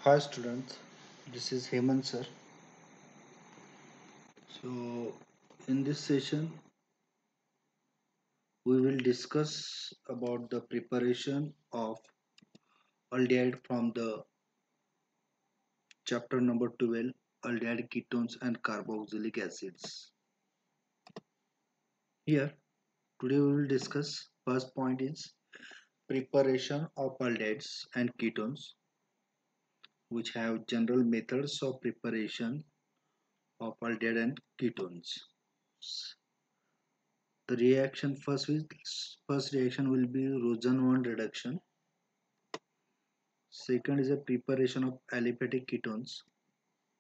Hi students, this is Hemant sir. So in this session we will discuss about the preparation of aldehyde from the chapter number 12, aldehyde ketones and carboxylic acids. Here today we will discuss first point is preparation of aldehydes and ketones, which have general methods of preparation of aldehyde and ketones. The reaction first reaction will be Rosen-1 reduction. Second is a preparation of aliphatic ketones.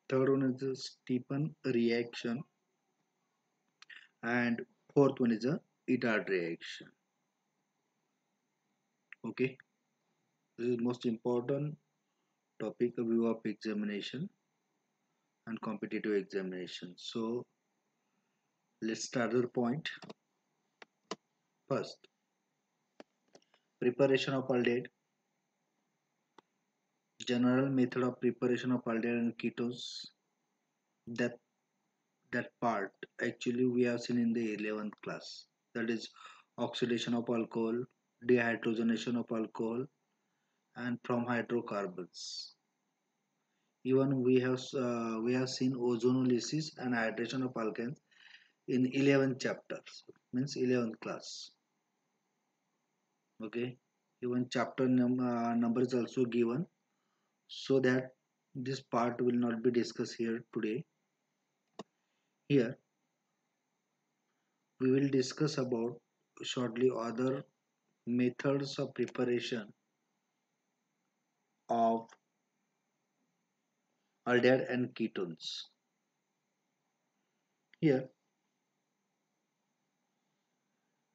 Third one is the Stepan reaction, and fourth one is a Itard reaction. Okay, this is most important topic of view of examination and competitive examination. So let's start the point. First, preparation of aldehyde. General method of preparation of aldehyde and ketones. That that part actually we have seen in the 11th class. That is oxidation of alcohol, dehydrogenation of alcohol, and from hydrocarbons. Even we have seen ozonolysis and hydration of alkanes in 11th chapters, means 11th class. Okay, even chapter number is also given, so that this part will not be discussed here today. Here we will discuss about shortly other methods of preparation of aldehyde and ketones. Here,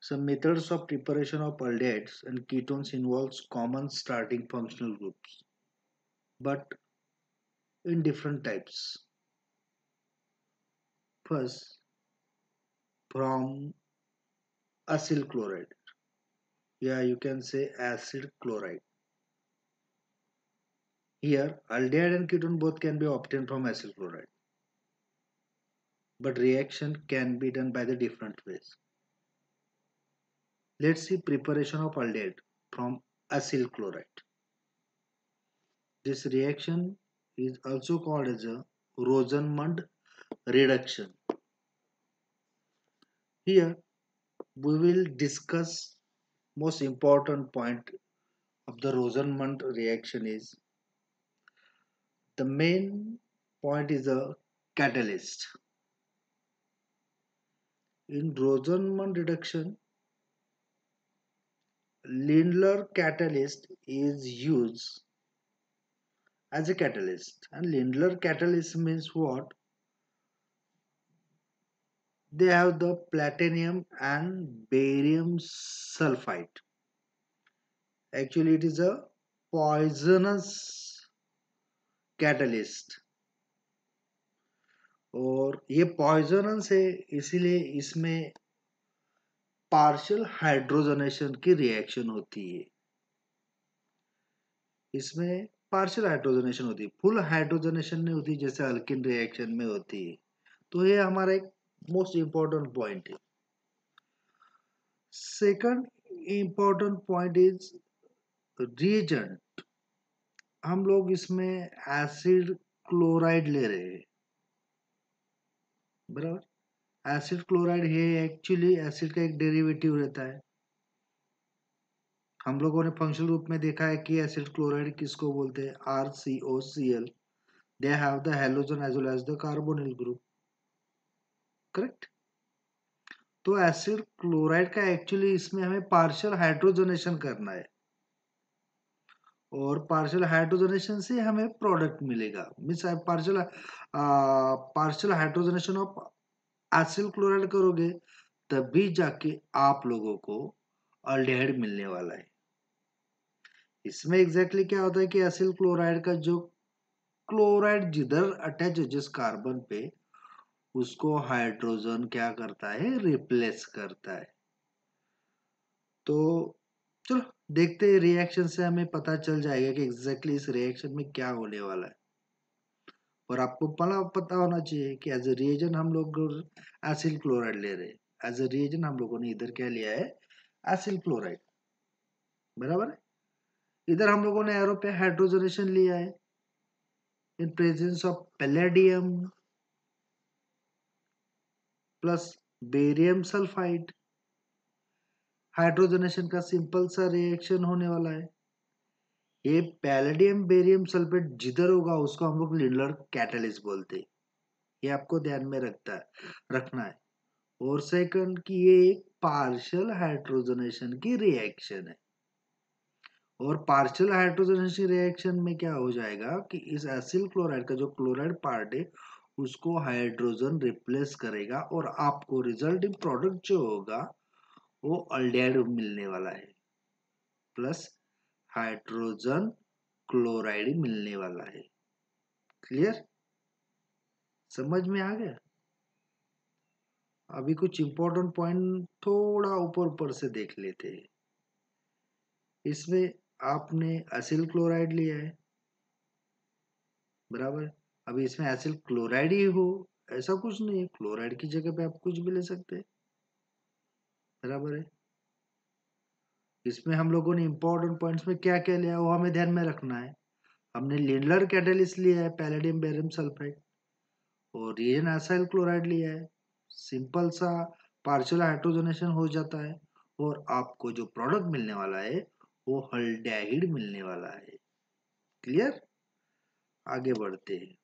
some methods of preparation of aldehydes and ketones involves common starting functional groups, but in different types. First, from acyl chloride. Yeah, you can say acid chloride. Here, aldehyde and ketone both can be obtained from acyl chloride, but reaction can be done by the different ways. Let's see preparation of aldehyde from acyl chloride. This reaction is also called as a Rosenmund reduction. Here we will discuss most important point of the Rosenmund reaction is the main point is a catalyst. In Rosenmund reduction, Lindlar catalyst is used as a catalyst, and Lindlar catalyst means what? They have the platinum and barium sulfide. Actually, it is a poisonous catalyst, और ये poisonous है, इसीलिए इसमें partial hydrogenation की reaction होती है. इसमें partial hydrogenation होती है, फुल हाइड्रोजनेशन नहीं होती जैसे अल्किन रिएक्शन में होती है. तो ये हमारा एक मोस्ट इंपॉर्टेंट पॉइंट है. Second important point is reagent. हम लोग इसमें एसिड क्लोराइड ले रहे हैं, बराबर. एसिड क्लोराइड है एक्चुअली एसिड का एक डेरिवेटिव रहता है. हम लोगों ने फंक्शनल ग्रुप में देखा है कि एसिड क्लोराइड किसको बोलते हैं, RCOCl. They have the halogen as well as the carbonyl group, correct. तो एसिड क्लोराइड का एक्चुअली इसमें हमें पार्शियल हाइड्रोजनेशन करना है, और पार्शियल हाइड्रोजनेशन से हमें प्रोडक्ट मिलेगा. Means partial hydrogenation of acid chloride करोगे तभी जाके आप लोगों को अल्डिहाइड मिलने वाला है. इसमें एग्जैक्टली क्या होता है कि एसिल क्लोराइड का जो क्लोराइड जिधर अटैच है जिस कार्बन पे, उसको हाइड्रोजन क्या करता है, रिप्लेस करता है. तो चलो देखते हैं, रिएक्शन से हमें पता चल जाएगा कि एग्जैक्टली इस रिएक्शन में क्या होने वाला है। और आपको पता होना चाहिए कि एज ए रिएजेंट हम लोग एसिल क्लोराइड ले रहे हैं। एज ए रिएजेंट हम लोगों ने इधर क्या लिया है, एसिल क्लोराइड, बराबर है। इधर हम लोगों ने एरो पे हाइड्रोजनेशन लिया है in presence of palladium plus barium sulphide. Hydrogenation का सिंपल सा रिएक्शन होने वाला है। ये पैलेडियम बेरियम सल्फेट जिधर होगा उसको हम लोग लिंडलर कैटलिस्ट बोलते हैं। ये आपको ध्यान में रखना है। और सेकंड कि ये एक पार्शियल हाइड्रोजनेशन की रिएक्शन है। और पार्शियल हाइड्रोजनेशन रिएक्शन में क्या हो जाएगा कि इस एसिल क्लोराइड का जो क्लोराइड पार्ट है उसको हाइड्रोजन रिप्लेस करेगा और आपको रिजल्टिंग प्रोडक्ट जो होगा वो अल्डेहाइड मिलने वाला है, प्लस हाइड्रोजन क्लोराइड मिलने वाला है। क्लियर, समझ में आ गया। अभी कुछ इंपॉर्टेंट पॉइंट थोड़ा ऊपर ऊपर से देख लेते हैं। इसमें आपने एसिल क्लोराइड लिया है, बराबर। अभी इसमें एसिल क्लोराइड ही हो ऐसा कुछ नहीं है, क्लोराइड की जगह पे आप कुछ भी ले सकते हैं, बराबर है। इसमें हम लोगों ने इंपॉर्टेंट पॉइंट्स में क्या क्या लिया वो हमें ध्यान में रखना है। हमने लिंडलर कैटेलिस्ट लिया है, पैलेडियम बेरियम सल्फाइड, और रिएजेंट एसाइल क्लोराइड लिया है। सिंपल सा पार्शियल हाइड्रोजनेशन हो जाता है और आपको जो प्रोडक्ट मिलने वाला है वो हल्डिहाइड मिलने वाला है। क्लियर, आगे बढ़ते हैं।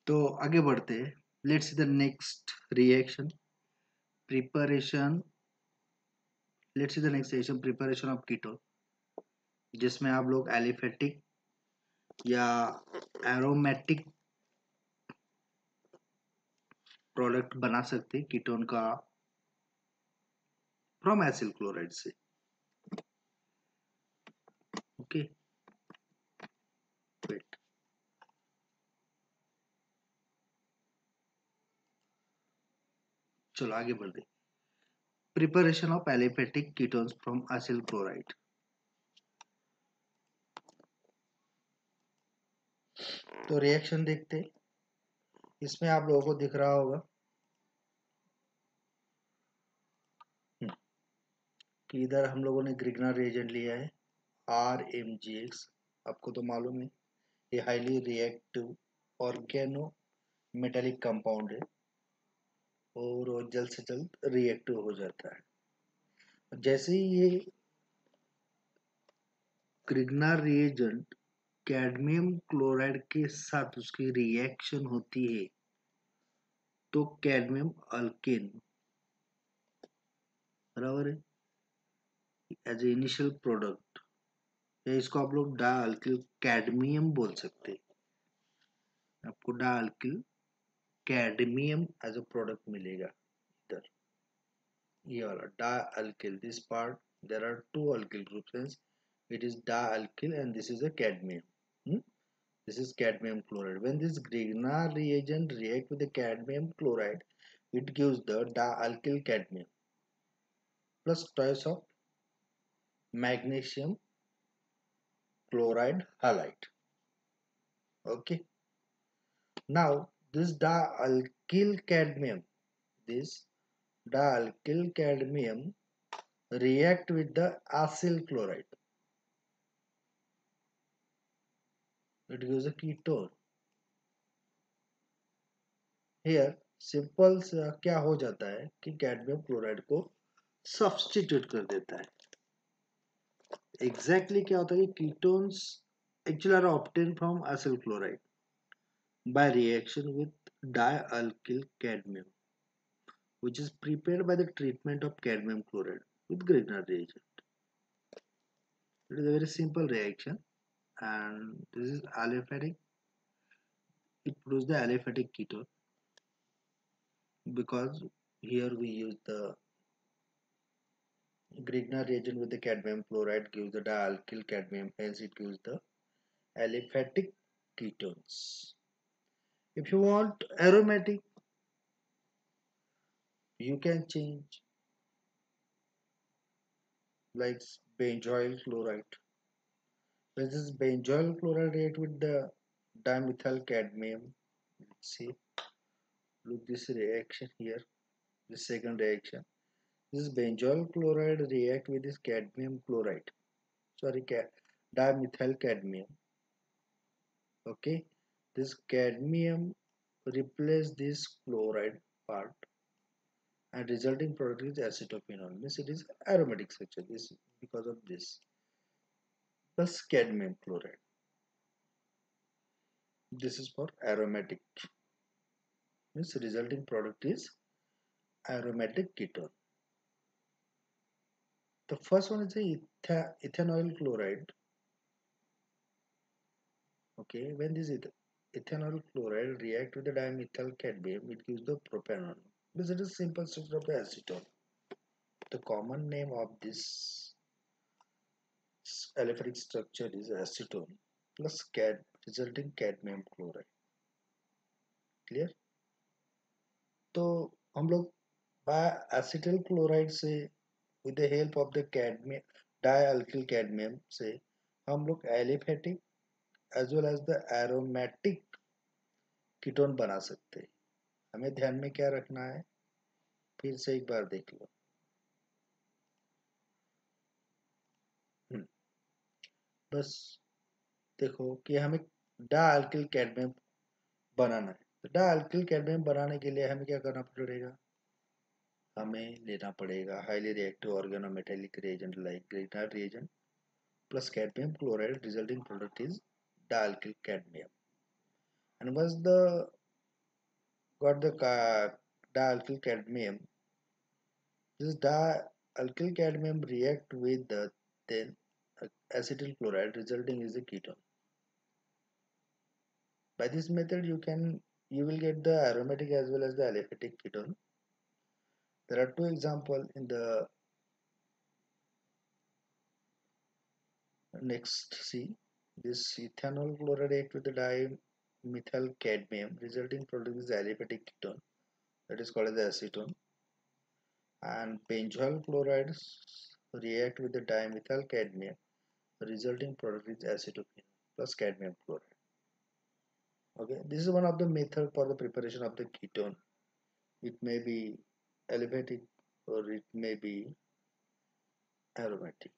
तो आगे बढ़ते हैं, let's see the next reaction preparation. Let's see the next reaction preparation of ketone, जिसमें आप लोग एलिफेटिक या एरोमेटिक प्रोडक्ट बना सकते हैं कीटोन का फ्रॉम एसिल क्लोराइड से। ओके, वेट, चलो आगे बढ़ते। Preparation of aliphatic ketones from acyl chloride. तो रिएक्शन देखते हैं। इसमें आप लोगों को दिख रहा होगा कि इधर हम लोगों ने ग्रिग्ना रिएजेंट लिया है RMGX। आपको तो मालूम है ये highly reactive organo metallic compound है और वो जल्द से जल्द रिएक्टिव हो जाता है। जैसे ही ये ग्रिग्ना रिएजेंट कैडमियम क्लोराइड के साथ उसकी रिएक्शन होती है तो कैडमियम अल्केन, बराबर है, एज ए इनिशियल प्रोडक्ट, या इसको आप लोग डाई अल्किल कैडमियम बोल सकते हैं। आपको dialkyl cadmium as a product मिलेगा इधर, ये वाला dialkyl, this part there are two alkyl groups, it is dialkyl and this is a cadmium. Hmm? This is cadmium chloride. When this Grignard reagent react with the cadmium chloride, it gives the dialkyl cadmium plus twice of magnesium chloride halide. Okay. Now this dialkyl cadmium react with the acyl chloride. It gives a ketone. Here simple क्या हो जाता है कि cadmium chloride को substitute कर देता है। Exactly क्या होता है कि ketones actually are obtain from acyl chloride by reaction with dialkyl cadmium which is prepared by the treatment of cadmium chloride with Grignard reagent. It is a very simple reaction and this is aliphatic. It produces the aliphatic ketone because here we use the Grignard reagent with the cadmium chloride gives the dialkyl cadmium, hence it gives the aliphatic ketones. If you want aromatic, You can change like benzoyl chloride. When this benzoyl chloride react with the dimethyl cadmium, let's see, look this reaction here, the second reaction. This benzoyl chloride react with this cadmium chloride. Sorry, dimethyl cadmium. Okay, this cadmium replace this chloride part and resulting product is acetophenol. Means it is aromatic structure. This because of this plus cadmium chloride. This is for aromatic. Means resulting product is aromatic ketone. The first one is the ethanol chloride. Okay, when this ethanol chloride react with the dimethyl cadmium, it gives the propanol. This is a simple structure of the acetone. The common name of this aliphatic structure is acetone plus resulting cadmium chloride. Clear? तो हम लोग acetyl chloride से with the help of the cadmium dialkyl cadmium से हम लोग aliphatic as well as the aromatic ketone बना सकते हैं. हमें ध्यान में क्या रखना है, फिर से एक बार देख लो. बस देखो कि हमें डायल्किल कैडमियम बनाना है. तो डायल्किल कैडमियम बनाने के लिए हमें क्या करना पड़ेगा, हमें लेना पड़ेगा highly reactive organometallic reagent like granite reagent plus cadmium chloride. Resulting product is dialkyl cadmium. And once the got the dialkyl cadmium, this dialkyl cadmium react with the then acetyl chloride, resulting is a ketone. By this method, you will get the aromatic as well as the aliphatic ketone. There are two examples in the next. See, this ethanol chloride react with the dimethyl cadmium, resulting product is aliphatic ketone, that is called as acetone. And benzoyl chloride react with the dimethyl cadmium, the resulting product is acetophenol plus cadmium chloride. Okay, this is one of the method for the preparation of the ketone. It may be aliphatic or it may be aromatic.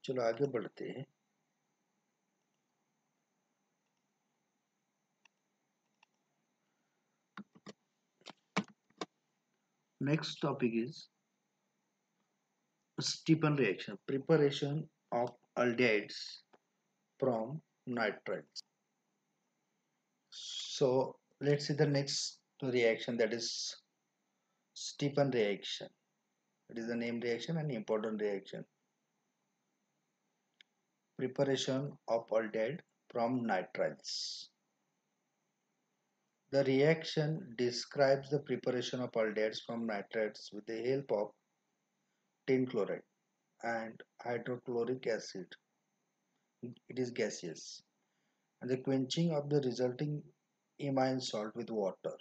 चलो आगे बढ़ते हैं. Next topic is Stephan reaction, preparation of aldehydes from nitrites. So let's see the next reaction, that is Stephan reaction. It is a name reaction and important reaction. Preparation of aldehyde from nitriles. The reaction describes the preparation of aldehydes from nitrates with the help of tin chloride and hydrochloric acid. It is gaseous. And the quenching of the resulting imine salt with water.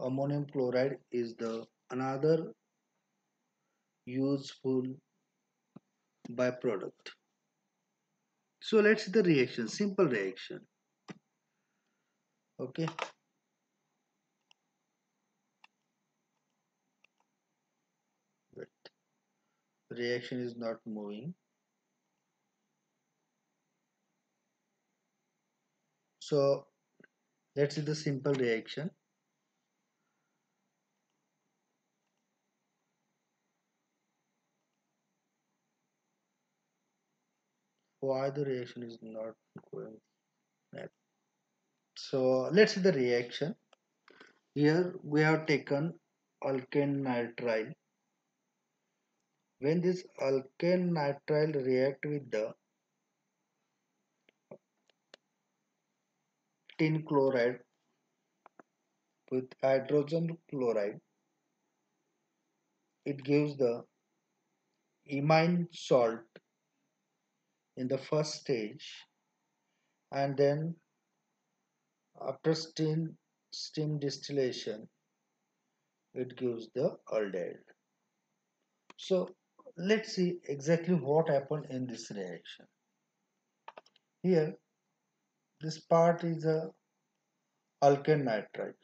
Ammonium chloride is the another useful byproduct. So let's see the reaction, simple reaction. Okay. Wait. Reaction is not moving. So let's see the simple reaction. Why the reaction is not going? So let's see the reaction. Here we have taken alkane nitrile. When this alkane nitrile react with the tin chloride with hydrogen chloride, it gives the imine salt in the first stage, and then after steam distillation, it gives the aldehyde. So let's see exactly what happened in this reaction. Here this part is a alkane nitride,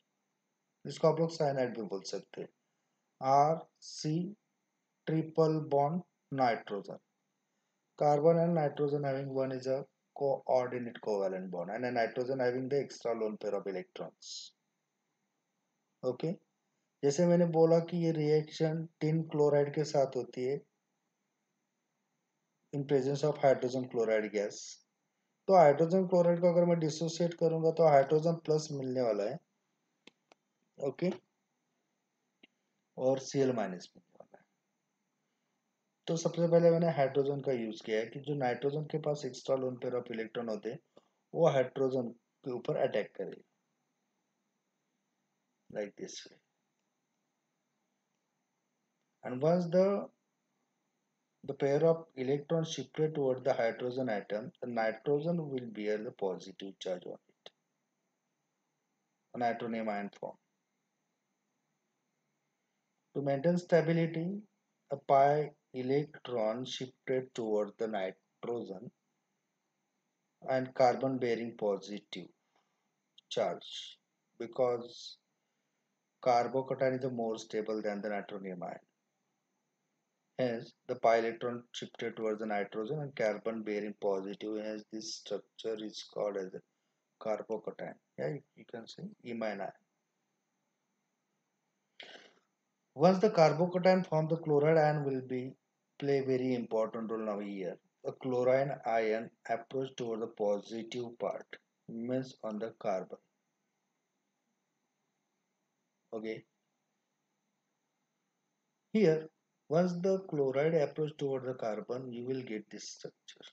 इसको आप लोग cyanide भी बोल सकते हैं. RC triple bond nitrogen. Carbon and nitrogen having one is a coordinate covalent bond and a nitrogen having the extra lone pair of electrons. Okay. जैसे मैंने बोला कि ये रिएक्शन टिन क्लोराइड के साथ होती है in presence of hydrogen chloride gas. तो हाइड्रोजन क्लोराइड को अगर मैं डिसोसिएट करूंगा तो हाइड्रोजन प्लस मिलने वाला है. ओके. और Cl माइनस मिलने वाला है. तो सबसे पहले मैंने हाइड्रोजन का यूज किया है कि जो नाइट्रोजन के पास extra lone pair of electron होते हैं वो हाइड्रोजन के ऊपर अटैक करेगा like this way. And once the pair of electrons shifted toward the hydrogen atom, the nitrogen will bear the positive charge on it, a nitronium ion form. To maintain stability, a pi electron shifted toward the nitrogen and carbon bearing positive charge because carbocation is more stable than the nitronium ion. Hence, the pi electron shifted towards the nitrogen and carbon bearing positive. Hence, this structure is called as the carbocation. Yeah, you can say imine ion. Once the carbocation form, the chloride ion will be play very important role now here. A chlorine ion approach toward the positive part means on the carbon. Okay. Here, once the chloride approach toward the carbon, you will get this structure.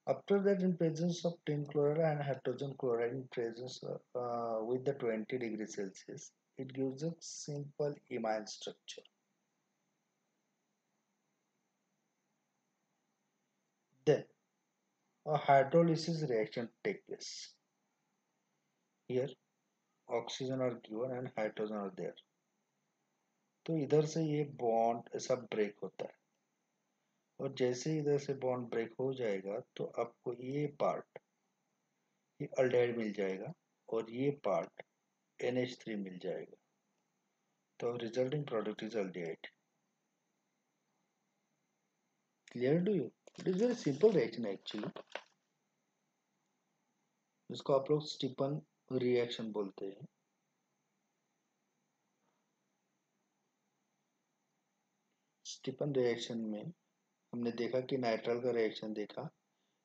After that, in presence of tin chloride and hydrogen chloride in presence with the 20 degrees Celsius, it gives a simple imine structure. Then a hydrolysis reaction takes place. Here oxygen are given and hydrogen are there. तो इधर से ये bond ऐसा break होता है और जैसे इधर से बॉन्ड ब्रेक हो जाएगा तो आपको ये पार्ट ये अल्डेहाइड मिल जाएगा और ये पार्ट NH3 मिल जाएगा. तो resulting product is aldehyde. Clear to you? It is very simple reaction actually. इसको आप लोग स्टीफन रिएक्शन बोलते हैं. स्टीफन रिएक्शन में हमने देखा कि नाइट्राइल का रिएक्शन देखा.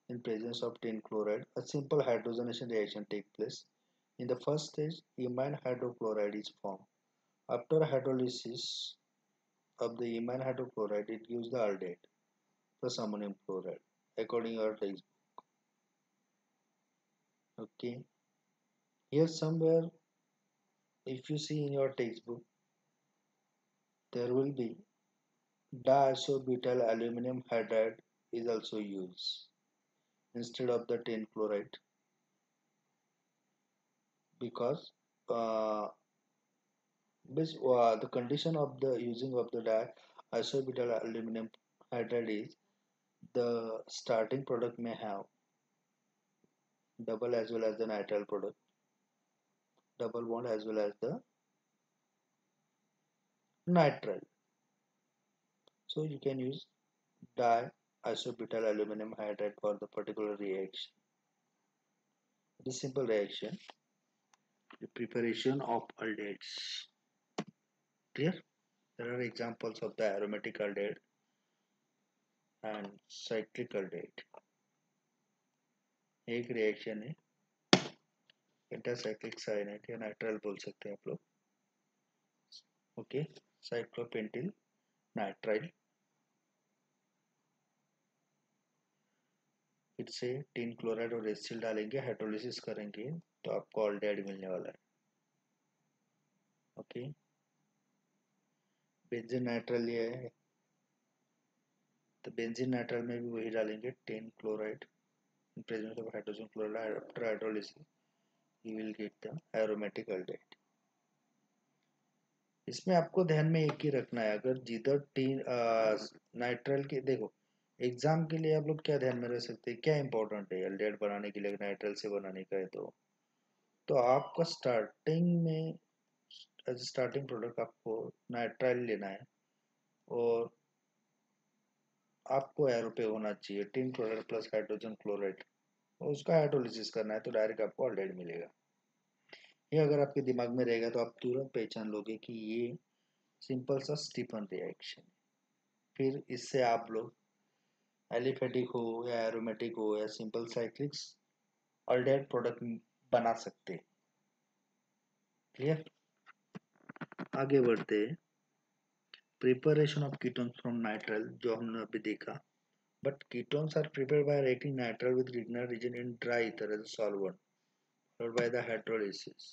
In presence of tin chloride, a simple hydrogenation reaction takes place. In the first stage, imine hydrochloride is formed. After hydrolysis of the imine hydrochloride, it gives the aldehyde plus ammonium chloride, according to your textbook. Okay. Here somewhere, if you see in your textbook, there will be diisobutyl aluminum hydride is also used instead of the tin chloride because the condition of the using of the diisobutyl aluminum hydride is the starting product may have double as well as the nitrile product, double bond as well as the nitrile. So you can use diisobutyl aluminum hydride for the particular reaction. This simple reaction, the preparation of aldehydes. Clear? There are examples of the aromatic aldehyde and cyclic aldehyde. एक reaction है pentacyclic cyanide या nitrile बोल सकते हैं आप लोग. Okay. साइक्लोपेंटिल nitrile. फिर से टिन क्लोराइड और एसिल डालेंगे, हाइड्रोलिसिस करेंगे तो आपको ऑल्डेहाइड मिलने वाला है. ओके. बेंजीन नाइट्राइल लिया है तो बेंजीन नाइट्राइल में भी वही डालेंगे tin chloride in presence of hydrogen chloride after hydrolysis you will get the aromatic aldehyd. इसमें आपको ध्यान में एक ही रखना है, अगर जिधर टीन नाइट्राइल के देखो एग्जाम के लिए आप लोग क्या ध्यान में रख सकते हैं, क्या इंपॉर्टेंट है एल्डिहाइड बनाने के लिए, नाइट्राइल से बनाने का है तो आपका स्टार्टिंग में एज स्टार्टिंग प्रोडक्ट आपको नाइट्राइल लेना है और आपको एरो पे होना चाहिए tin chloride plus hydrogen chloride और उसका हाइड्रोलिसिस करना है तो डायरेक्ट आपको ऑलरेडी मिलेगा। ये अगर आपके दिमाग में रहेगा तो आप तुरंत पहचान लोगे कि ये सिंपल सा स्टीफन रिएक्शन। फिर इससे आप लोग एलिफेटिक हो या एरोमेटिक हो या सिंपल साइक्लिक्स ऑलडेहाइड प्रोडक्ट बना सकते हैं। क्लियर? आगे बढ़ते हैं। Preparation of ketones from nitrile जो हमने अभी देखा, but ketones are prepared by reacting nitrile with Grignard region in dry ether as a solvent, followed by the hydrolysis.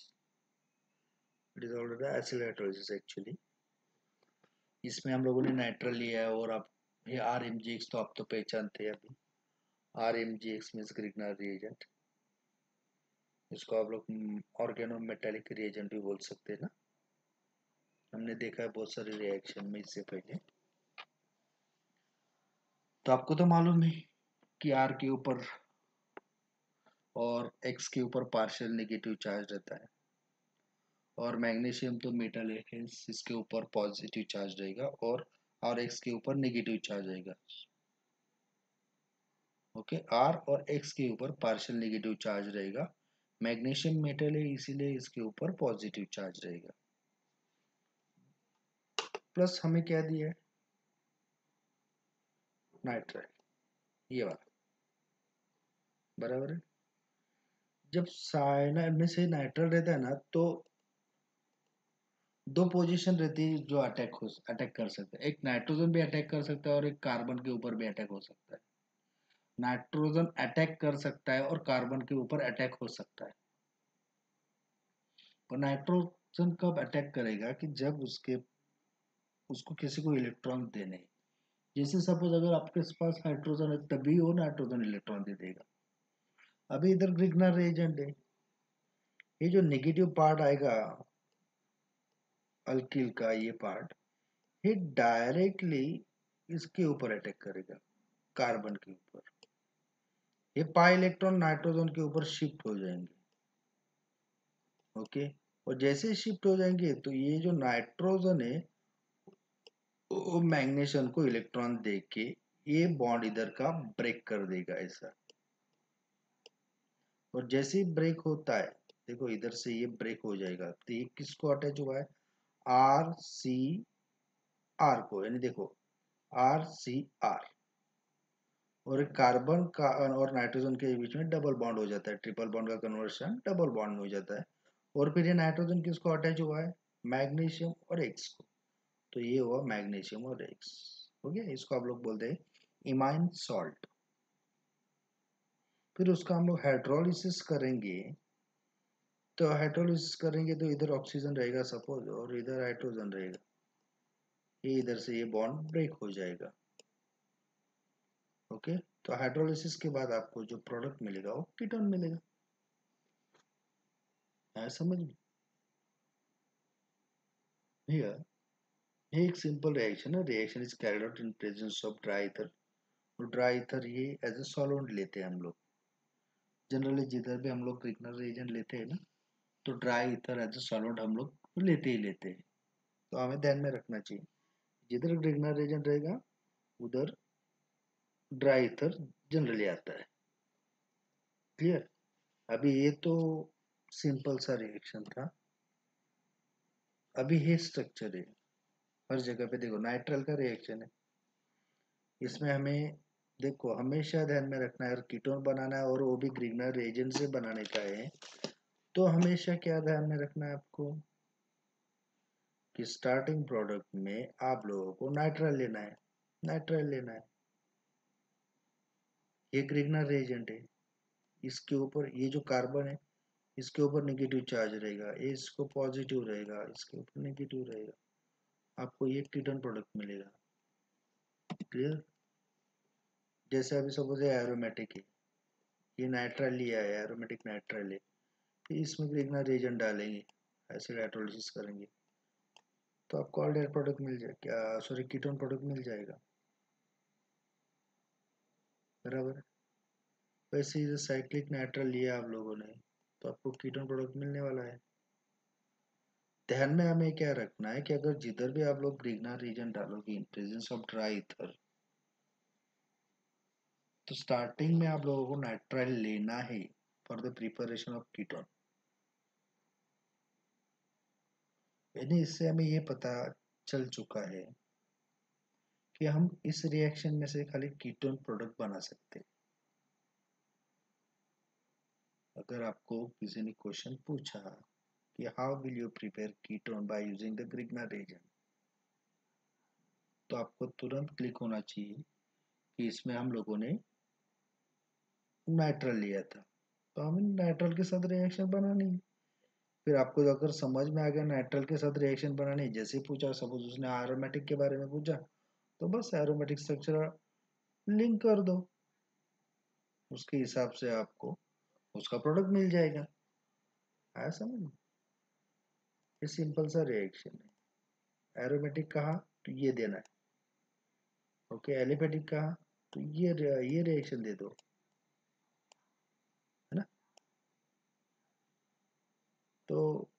It is already the acid hydrolysis actually. इसमें हम लोगों ने nitrile लिया है और अब ये RMGX तो आप तो पहचानते हैं अभी, RMGX मीन्स ग्रिग्नार रिएजेंट, इसको आप लोग ऑर्गेनोमेटेलिक रिएजेंट भी बोल सकते हैं ना, हमने देखा है बहुत सारे रिएक्शन में इससे पहले। तो आपको तो मालूम है कि R के ऊपर और X के ऊपर पार्शियल नेगेटिव चार्ज रहता है और मैग्नीशियम तो मेटल है, hence इसके ऊपर पॉजिटिव चार्ज रहेगा और एक्स के ऊपर नेगेटिव चार्ज रहेगा। ओके, आर और एक्स के ऊपर पार्शियल नेगेटिव चार्ज रहेगा, मैग्नीशियम मेटल है इसीलिए इसके ऊपर पॉजिटिव चार्ज रहेगा। प्लस हमें क्या दिया है, नाइट्राइल, ये वाला बराबर है। जब साइनाइड में से नाइट्राइल रहता है ना तो दो पोजीशन रहती है जो अटैक कर सकते हैं, एक नाइट्रोजन भी अटैक कर सकता है और एक कार्बन के ऊपर भी अटैक हो सकता है। नाइट्रोजन अटैक कर सकता है और कार्बन के ऊपर अटैक हो सकता है। और नाइट्रोजन कब अटैक करेगा कि जब उसको किसी को इलेक्ट्रॉन देने, जैसे सपोज अगर आपके पास हाइड्रोजन है तभी वो नाइट्रोजन इलेक्ट्रॉन दे देगा। अभी इधर ग्रिग्नार रिएजेंट है, ये जो नेगेटिव पार्ट आएगा अल्किल का, ये पार्ट ये डायरेक्टली इसके ऊपर अटैक करेगा, कार्बन के ऊपर। ये पाई इलेक्ट्रॉन नाइट्रोजन के ऊपर शिफ्ट हो जाएंगे। ओके, और जैसे शिफ्ट हो जाएंगे तो ये जो नाइट्रोजन है वो मैग्नीशियम को इलेक्ट्रॉन दे के ये बॉन्ड इधर का ब्रेक कर देगा ऐसा। और जैसे ही ब्रेक होता है देखो इधर से ये ब्रेक हो जाएगा तो ये किसको अटैच हुआ है, आर सी आर को, यानी देखो आर सी आर, और एक कार्बन का और नाइट्रोजन के बीच में डबल बॉन्ड हो जाता है, ट्रिपल बॉन्ड का कन्वर्शन डबल बॉन्ड में हो जाता है। और फिर ये नाइट्रोजन किसको अटैच हुआ है, मैग्नीशियम और एक्स को, तो ये हुआ मैग्नीशियम और एक्स हो गया। इसको आप लोग बोलते हैं इमाइन सॉल्ट। फिर उसका हम लोग हाइड्रोलिसिस करेंगे, तो हाइड्रोलिसिस करेंगे तो इधर ऑक्सीजन रहेगा सपोज और इधर हाइड्रोजन रहेगा, ये इधर से ये बॉन्ड ब्रेक हो जाएगा। ओके, तो हाइड्रोलिसिस के बाद आपको जो प्रोडक्ट मिलेगा वो कीटोन मिलेगा। है समझ में? Here, ये एक सिंपल रिएक्शन है, reaction is carried out in presence of dry ether. और ड्राई ईथर ये एज ए सॉल्वेंट लेते हैं हम लोग जनरली, जिधर भी हम लोग क्रिकनर रिएजेंट लेते हैं ना तो dry ether as a solvent हम लोग लेते ही लेते हैं। तो हमें ध्यान में रखना चाहिए जिधर क्रिकनर रिएजेंट रहेगा उधर ड्राई ईथर जनरली आता है। क्लियर? अभी ये तो सिंपल सा रिएक्शन था, अभी ये स्ट्रक्चर है। हर जगह पे देखो नाइट्रल का रिएक्शन है, इसमें हमें देखो हमेशा ध्यान में रखना है, अगर कीटोन बनाना है और वो भी ग्रिग्नर एजेंट से बनाने का है तो हमेशा क्या ध्यान में रखना है आपको कि स्टार्टिंग प्रोडक्ट में आप लोगों को नाइट्राइल लेना है, नाइट्राइल लेना है। ये ग्रिग्नर एजेंट है, इसके ऊपर ये जो कार्बन है इसके ऊपर नेगेटिव चार्ज रहेगा, ये इसको पॉजिटिव रहेगा, इसके ऊपर नेगेटिव रहेगा, आपको ये कीटोन प्रोडक्ट मिलेगा। क्लियर? जैसे अभी सपोज एरोमेटिक है, ये नाइट्राइल लिया है, एरोमेटिक नाइट्राइल है, फिर इसमें ग्रिग्नर रिएजेंट डालेंगे, एसिड हाइड्रोलिसिस करेंगे तो आपको ऑल्डेहाइड प्रोडक्ट मिल जाए, क्या सॉरी कीटोन प्रोडक्ट मिल जाएगा, बराबर। वैसे ही साइक्लिक नाइट्राइल लिया आप लोगों ने तो आपको कीटोन प्रोडक्ट मिलने वाला है। ध्यान में हमें क्या रखना है कि अगर जिधर भी आप लोग ग्रिग्नर रीजन डालोगे in presence of dry ether, तो स्टार्टिंग में आप लोगों को नाइट्राइल लेना है for the preparation of ketone. यानी इससे हमें ये पता चल चुका है कि हम इस रिएक्शन में से खाली कीटोन प्रोडक्ट बना सकते हैं। अगर आपको किसी ने क्वेश्चन पूछा कि how will you prepare ketone by using the Grignard reagent, तो आपको तुरंत क्लिक होना चाहिए कि इसमें हम लोगों ने नाइट्रल लिया था तो हमें नाइट्रल के साथ रिएक्शन बनानी है। फिर आपको अगर समझ में आ गया नाइट्रल के साथ रिएक्शन बनानी है, जैसे पूछा सपोज उसने एरोमेटिक के बारे में पूछा तो बस एरोमेटिक स्ट्रक्चर लिंक कर दो, उसके हिसाब से आपको उसका प्रोडक्ट मिल जाएगा। आया समझ में? ये सिंपल सा रिएक्शन है। एरोमेटिक कहा तो ये देना है, ओके। एलिफेटिक कहा तो ये रिएक्शन दे दो, है ना। तो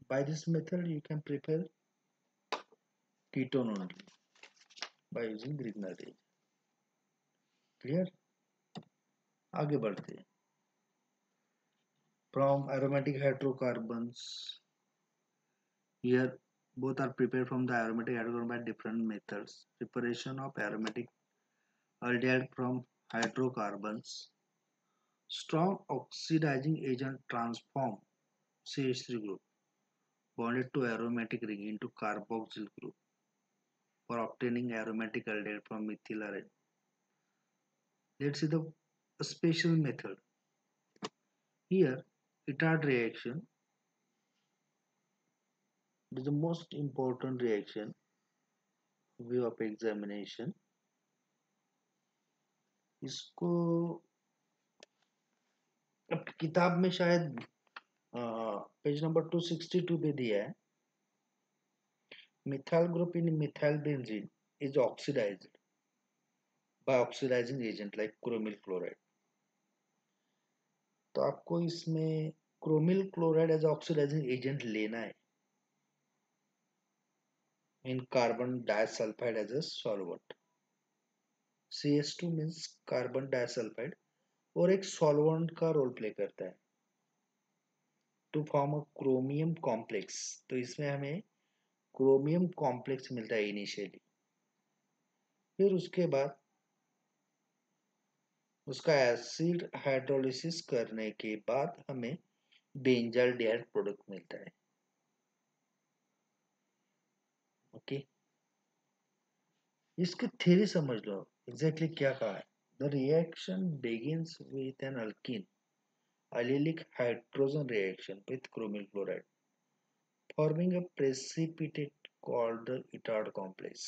by this method you can prepare ketone only by using Grignard reagent. Clear? आगे बढ़ते हैं। From aromatic hydrocarbons, here both are prepared from the aromatic hydrocarbon by different methods. Preparation of aromatic aldehyde from hydrocarbons. Strong oxidizing agent transform CH3 group bonded to aromatic ring into carboxyl group for obtaining aromatic aldehyde from methyl arene. Let's see the special method. Here, Itard reaction is the most important reaction way of examination. इसको अब किताब में शायद page number 262 पे दिया है। Methyl group in methyl benzene is oxidized by oxidizing agent like chromyl chloride. तो आपको इसमें chromyl chloride as oxidizing agent लेना है in carbon disulphide as a solvent. CH2 means carbon disulphide और एक सॉल्वेंट का रोल प्ले करता है to form a chromium complex. तो इसमें हमें क्रोमियम कॉम्प्लेक्स मिलता है इनिशियली, फिर उसके बाद उसका एसिड हाइड्रोलिसिस करने के बाद हमें बेंजाल्डिहाइड प्रोडक्ट मिलता है, ओके। इसकी थ्योरी समझ लो एग्जैक्टली क्या कहा है। The reaction begins with an alkyne allylic hydrogen reaction with chromyl chloride forming a precipitate called the Itard complex.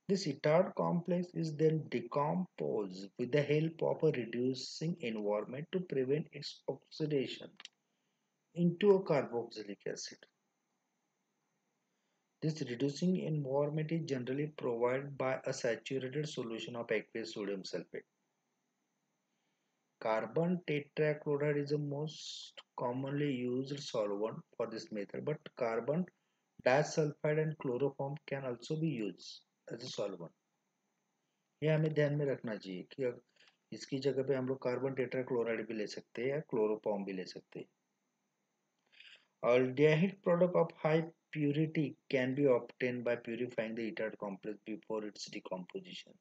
This Itard complex is then decomposed with the help of a reducing environment to prevent its oxidation into a carboxylic acid. This reducing environment is generally provided by a saturated solution of aqueous sodium sulfate. Carbon tetrachloride is the most commonly used solvent for this method, but carbon disulfide and chloroform can also be used as a solvent. ये हमें ध्यान में रखना चाहिए कि इसकी जगह पे हम लोग कार्बन टेट्राक्लोराइड भी ले सकते हैं या क्लोरोफॉर्म भी ले सकते हैं। Aldehyde product of high purity can be obtained by purifying the Itard complex before its decomposition,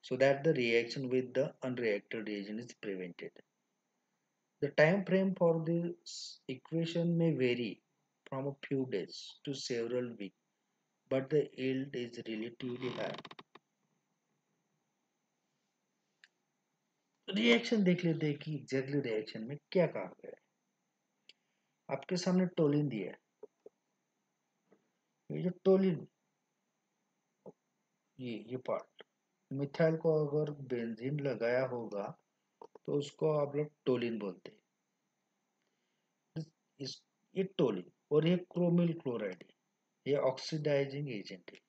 so that the reaction with the unreacted reagent is prevented. The time frame for this equation may vary from a few days to several weeks, but the yield is relatively high. Reaction देख लेते हैं कि exactly reaction में क्या कहा गया है। आपके सामने टोलिन दिया है, ये जो टोलिन ये पार्ट मिथाइल को अगर बेंजीन लगाया होगा तो उसको आप लोग टोलिन बोलते हैं। ये टोलिन और ये क्रोमिल क्लोराइड है, ये ऑक्सीडाइजिंग एजेंट है।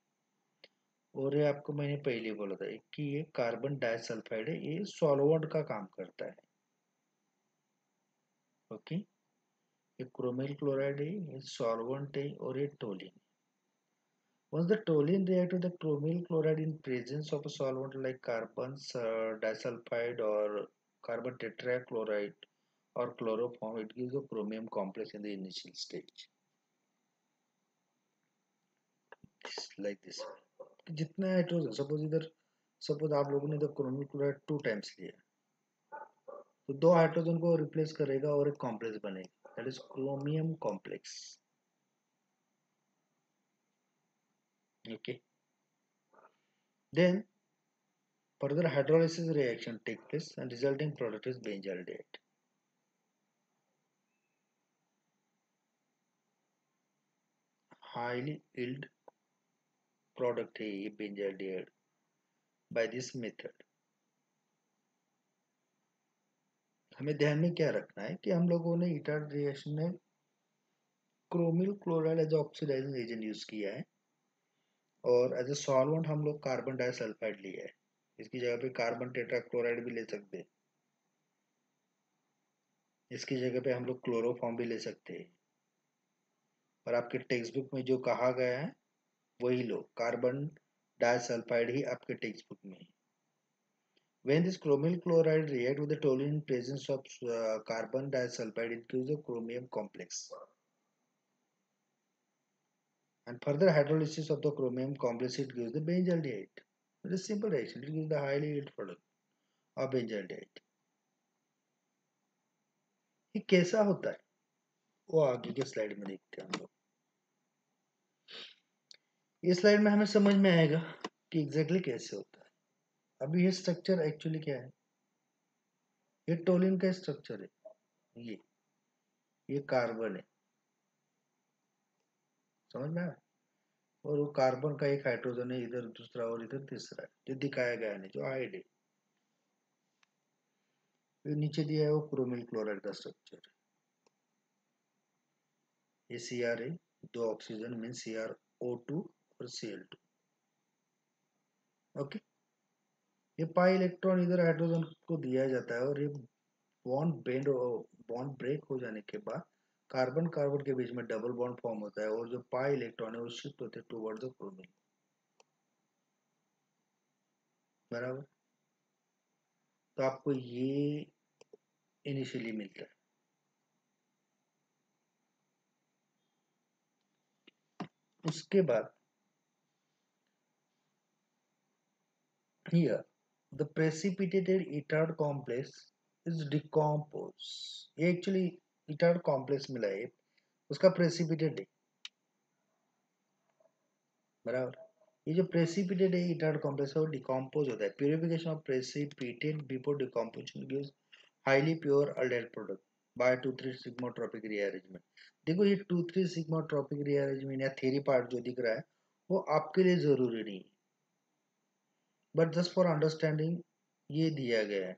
और ये आपको मैंने पहले बोला था कि ये कार्बन डाइसल्फाइड है, ये सॉल्वेंट का काम करता है। ओके, ये क्रोमिल क्लोराइड है, ये सॉल्वेंट है और ये toluene. Once the toluene react with the chromyl chloride in presence of a solvent like carbon disulfide or carbon tetrachloride or chloroform, it gives a chromium complex in the initial stage. Like this. जितने hydrogen suppose आप लोगों ने तो chromyl chloride 2 times लिया, तो 2 hydrogen को replace करेगा और एक कॉम्प्लेक्स बनेगा, that is chromium complex. Okay, then further hydrolysis reaction takes place and resulting product is benzaldehyde. Highly yield product है ये benzaldehyde by this method। हमें ध्यान में क्या रखना है कि हम लोगों ने इटार रिएक्शन में chromyl chloride as oxidizing agent use किया है और एज ए सॉल्वेंट हम लोग कार्बन डाइसल्फाइड लिया है। इसकी जगह पे कार्बन टेट्राक्लोराइड भी ले सकते हैं, इसकी जगह पे हम लोग क्लोरोफॉर्म भी ले सकते हैं। और आपके टेक्स्ट बुक में जो कहा गया है वही लो, कार्बन डाइसल्फाइड ही आपके टेक्स्ट बुक में है। When this chromyl chloride react with the toluene in presence of carbon disulfide, it gives a chromium complex. And further hydrolysis of the chromium complex, it gives the benzaldehyde. It is simple reaction. It gives the highly yield product of benzaldehyde. ये कैसा होता है वो आगे के slide में देखते हैं हम लोग। इस स्लाइड में हमें समझ में आएगा कि एग्जैक्टली कैसे होता है। अभी ये स्ट्रक्चर एक्चुअली क्या है, ये टोलिन का स्ट्रक्चर है, ये कार्बन है, समझ में आया। और वो कार्बन का एक हाइड्रोजन है इधर, दूसरा और इधर तीसरा है, जो दिखाया गया नहीं, जो हाइड है। जो नीचे दिया है वो क्रोमिल क्लोराइड का स्ट्रक्चर है। ये Cr है, 2 ऑक्सीजन मीन CrO2 और Cl2। ओके, ये पाई इलेक्ट्रॉन इधर हाइड्रोजन को दिया जाता है और ये बॉन्ड ब्रेक हो जाने के बाद कार्बन कार्बन के बीच में डबल बॉन्ड फॉर्म होता है और जो पाई इलेक्ट्रॉन है वो शिफ्ट होते हैं टुवर्ड्स द क्रोमिल। बराबर, तो आपको ये इनिशियली मिलता है। उसके बाद here the precipitated etard complex is decomposed। ये एक्चुअली etard complex मिला है, उसका प्रेसिपिटेट है। बराबर, ये जो प्रेसिपिटेट है etard complex है वो डिकम्पोज होता है। Purification of precipitate before decomposition gives highly pure aldehyde product by 2,3 sigmatropic rearrangement. देखो ये 2,3 सिग्माट्रोपिक रीअरेंजमेंट या थ्योरी पार्ट जो दिख रहा है वो आपके लिए जरूरी नहीं, बट जस्ट फॉर अंडरस्टैंडिंग ये दिया गया है।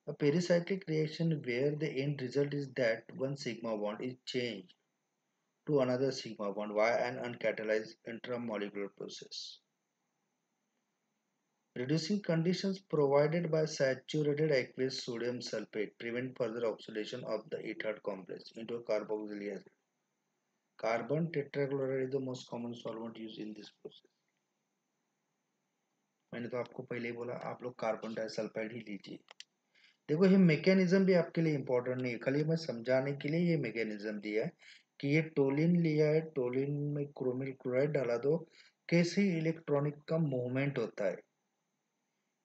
A pericyclic reaction where the end result is that one sigma bond is changed to another sigma bond via an uncatalyzed intramolecular process. Reducing conditions provided by saturated aqueous sodium sulfate prevent further oxidation of the ether complex into a carboxylic acid. Carbon tetrachloride is the most common solvent used in this process. मैंने तो आपको पहले ही बोला आप लोग carbon disulphide ही लीजिए। देखो ये मैकेनिज्म भी आपके लिए इंपॉर्टेंट नहीं है, खाली मैं समझाने के लिए ये मैकेनिज्म दिया है कि ये टोलिन लिया है, टोलिन में क्रोमिल क्लोराइड डाला दो, कैसे इलेक्ट्रॉनिक का मूवमेंट होता है।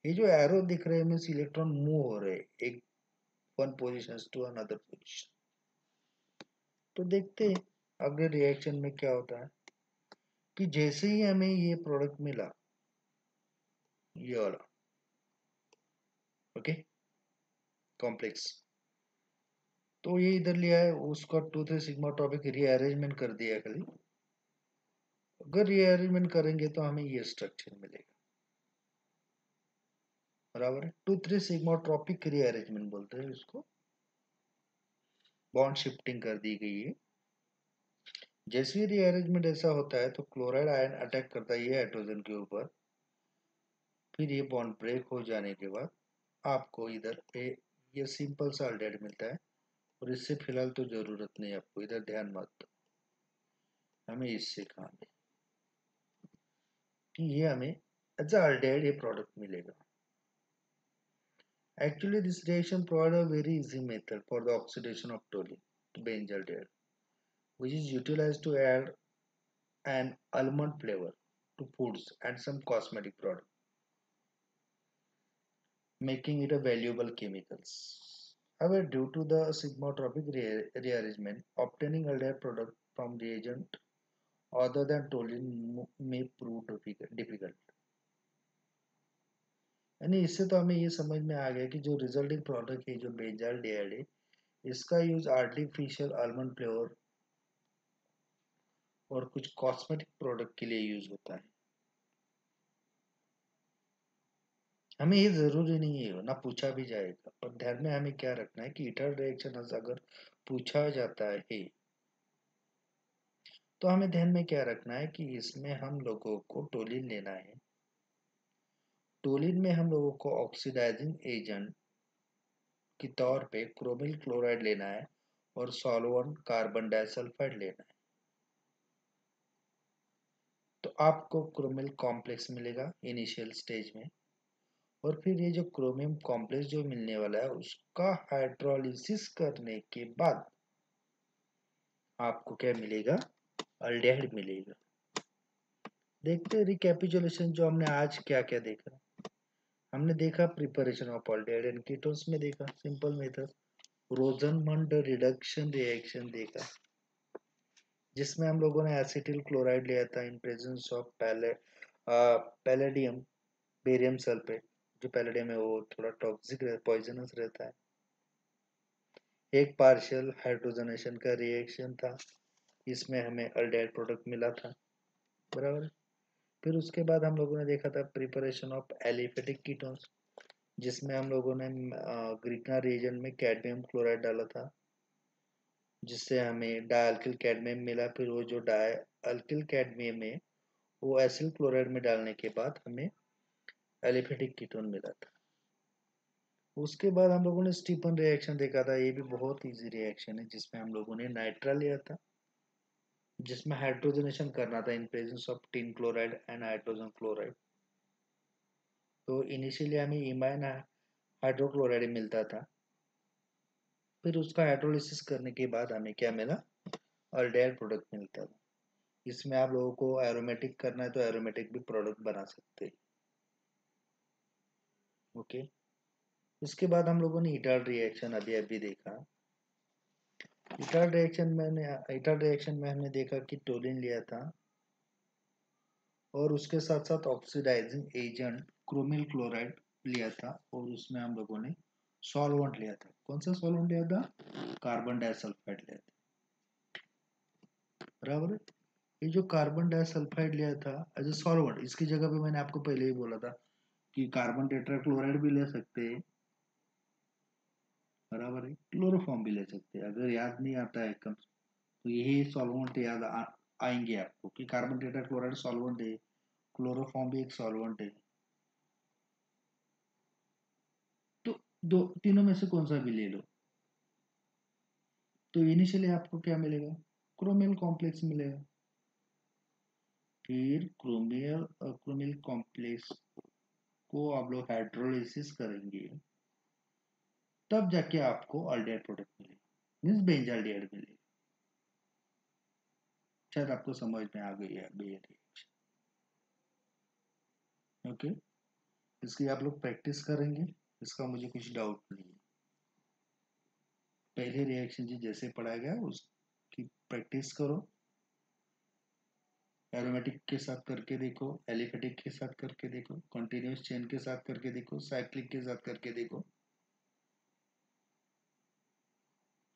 ये जो एरो दिख रहे हैं मीन्स इलेक्ट्रॉन मूव हो रहे हैं एक one position to another position. तो देखते हैं अगले रिएक्शन में क्या होता है कि जैसे ही हमें ये प्रोडक्ट मिला, ये वाला ओके कॉम्प्लेक्स, तो ये इधर लिया है, उसका 2,3 सिग्मा टॉपिक रीअरेंजमेंट कर दिया है खाली। अगर रीअरेंजमेंट करेंगे तो हमें ये स्ट्रक्चर मिलेगा। बराबर है। 2,3 सिग्माट्रोपिक रीअरेंजमेंट बोलते हैं इसको, बॉन्ड शिफ्टिंग कर दी गई है। जैसे ही रीअरेंजमेंट ऐसा होता है तो क्लोराइड आयन अटैक करता है ये हाइड्रोजन के ऊपर, फिर ये बॉन्ड ब्रेक हो जाने के बाद आपको इधर ये सिंपल सा अल्डेहाइड मिलता है। और इससे फिलहाल तो जरूरत नहीं आपको, इधर ध्यान मत दो, हमें इससे काम है कि ये हमें एज अल्डेहाइड ये प्रोडक्ट मिलेगा। Actually, this reaction provides a very easy method for the oxidation of toluene to benzaldehyde, which is utilized to add an almond flavor to foods and some cosmetic products, making it a valuable chemicals. However, due to the sigmatropic rearrangement, obtaining aldehyde product from reagent other than toluene may prove difficult. यानी इससे तो हमें ये समझ में आ गया कि जो रिजल्टिंग प्रोडक्ट है जो बेंजाल्डिहाइड है, इसका यूज आर्टिफिशियल आलमंड फ्लेवर और कुछ कॉस्मेटिक प्रोडक्ट के लिए यूज होता है। हमें ये जरूरी नहीं है ना पूछा भी जाएगा, पर ध्यान में हमें क्या रखना है कि हीटर रिएक्शन अगर पूछा जाता है तो हमें ध्यान में क्या रखना है कि इसमें हम लोगों को टोलिन लेना है। टोलिन में हम लोगों को ऑक्सीडाइजिंग एजेंट के तौर पे क्रोमिल क्लोराइड लेना है और सॉल्वेंट कार्बन डाइसल्फाइड लेना है। तो आपको क्रोमिल कॉम्प्लेक्स मिलेगा इनिशियल स्टेज में, और फिर ये जो क्रोमियम कॉम्प्लेक्स जो मिलने वाला है उसका हाइड्रोलिसिस करने के बाद आपको क्या मिलेगा, अल्डेहाइड मिलेगा। देखते हैं रिकैपिचुलेशन जो हमने आज क्या क्या देखा। हमने देखा preparation of aldehyde and ketones में देखा सिंपल मेथड, रोजनमंड रिडक्शन रिएक्शन देखा जिसमें हम लोगों ने एसिटिल क्लोराइड लिया था in presence of palladium barium sulphate. जो पैलेडियम है वो थोड़ा टॉक्सिक पॉइजनस रहता है। एक पार्शियल हाइड्रोजनेशन का रिएक्शन था, इसमें हमें अल्डेहाइड प्रोडक्ट मिला था, बराबर। फिर उसके बाद हम लोगों ने देखा था प्रिपरेशन ऑफ एलिफेटिक कीटोन्स, जिसमें हम लोगों ने ग्रीकना रीजन में कैडमियम क्लोराइड डाला था जिससे हमें डायल्किल कैडमियम मिला। फिर वो जो डायल्किल कैडमियम है वो एसिल क्लोराइड में डालने के बाद हमें एलिफेटिक कीटोन मिला था। उसके बाद हम लोगों ने स्टीफन रिएक्शन देखा था, ये भी बहुत इजी रिएक्शन है जिसमें हम लोगों ने नाइट्रा लिया था जिसमें हाइड्रोजनेशन करना था in presence of tin chloride and hydrogen chloride. तो इनिशियली हमें इमाइन हाइड्रोक्लोराइड मिलता था, फिर उसका हाइड्रोलिसिस करने के बाद हमें क्या मिला, अल्डेहाइड प्रोडक्ट मिलता था। इसमें आप लोगों को एरोमेटिक करना है तो एरोमेटिक भी प्रोडक्ट बना सकते हैं। ओके, उसके बाद हम लोगों ने ईटाल रिएक्शन अभी अभी देखा। ईटाल रिएक्शन में हमने देखा कि टोलिन लिया था और उसके साथ साथ ऑक्सीडाइजिंग एजेंट क्रोमिल क्लोराइड लिया था, और उसमें हम लोगों ने सॉल्वेंट लिया था। कौन सा सॉल्वेंट लिया था, कार्बन डाइसल्फाइड लिया था, बराबर है। ये जो कार्बन डाइसल्फाइड लिया था एज ए सॉल्वेंट, इसकी जगह पे मैंने आपको पहले ही बोला था कि कार्बन टेट्राक्लोराइड भी ले सकते हैं, बराबर है, क्लोरोफॉर्म भी ले सकते हैं। अगर याद नहीं आता है कम तो यही सॉल्वेंट याद आएंगे आपको कि कार्बन टेट्राक्लोराइड सॉल्वेंट है, क्लोरोफॉर्म भी एक सॉल्वेंट है। तो दो तीनों में से कौन सा भी ले लो, तो इनिशियली आपको क्या मिलेगा, क्रोमियल कॉम्प्लेक्स मिलेगा। फिर क्रोमियल कॉम्प्लेक्स को आप लोग हाइड्रोलिसिस करेंगे तब जाके आपको अल्डेहाइड प्रोडक्ट मिलेगा, मीन्स बेंजाल्डिहाइड मिलेगा। शायद आपको समझ में आ गई है रिएक्शन। ओके, इसकी आप लोग प्रैक्टिस करेंगे, इसका मुझे कुछ डाउट नहीं है। पहले रिएक्शन जी जैसे पढ़ाया गया उसकी प्रैक्टिस करो, एरोमेटिक के साथ करके देखो, एलिफेटिक के साथ करके देखो, कंटिन्यूस चेन के साथ करके देखो, साइक्लिक के साथ करके देखो।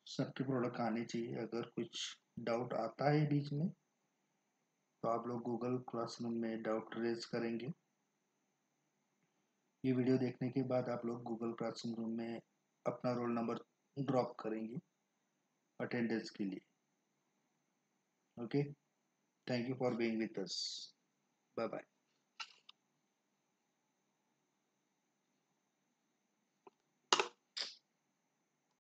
सबके प्रोडक्ट आने चाहिए। अगर कुछ डाउट आता है बीच में तो आप लोग गूगल क्लासरूम में डाउट रेज करेंगे, ये वीडियो देखने के बाद आप लोग गूगल क्लासरूम में अपना रोल नंबर ड्रॉप करेंगे अटेंडेंस के लिए। Okay, thank you for being with us. Bye bye.